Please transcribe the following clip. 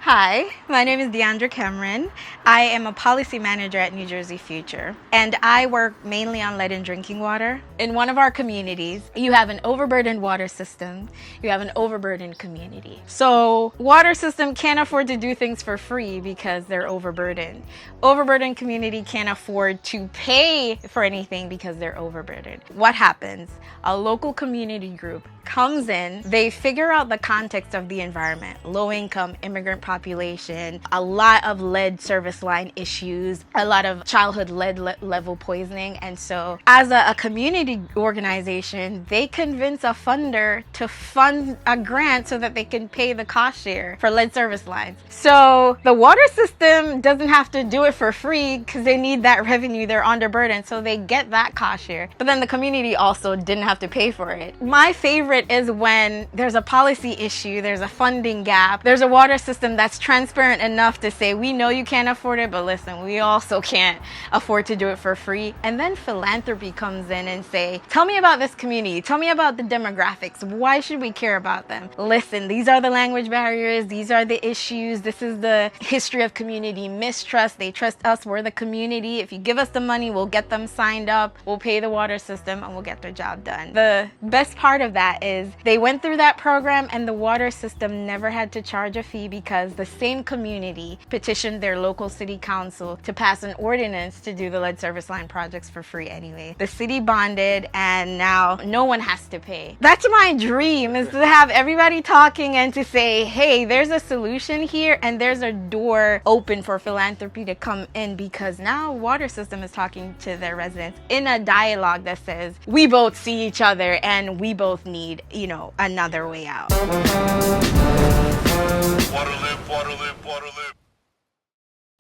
Hi, my name is Deandrah Cameron. I am a policy manager at New Jersey Future, and I work mainly on lead in drinking water. In one of our communities, you have an overburdened water system, you have an overburdened community. So water system can't afford to do things for free because they're overburdened. Overburdened community can't afford to pay for anything because they're overburdened. What happens? A local community group comes in, they figure out the context of the environment, low income, immigrant population, a lot of lead service line issues, a lot of childhood lead level poisoning. And so as a community organization, they convince a funder to fund a grant so that they can pay the cost share for lead service lines. So the water system doesn't have to do it for free because they need that revenue. They're underburdened, so they get that cost share. But then the community also didn't have to pay for it. My favorite is when there's a policy issue, there's a funding gap, there's a water system that's transparent enough to say, we know you can't afford it, but listen, we also can't afford to do it for free. And then philanthropy comes in and say, tell me about this community, tell me about the demographics, why should we care about them? Listen, these are the language barriers, these are the issues, this is the history of community mistrust, they trust us, we're the community, if you give us the money, we'll get them signed up, we'll pay the water system, and we'll get their job done. The best part of that is they went through that program and the water system never had to charge a fee because the same community petitioned their local city council to pass an ordinance to do the lead service line projects for free anyway. The city bonded and now no one has to pay. That's my dream, is to have everybody talking and to say, hey, there's a solution here and there's a door open for philanthropy to come in, because now water system is talking to their residents in a dialogue that says we both see each other and we both need, another way out. Waterloop, waterloop, waterloop.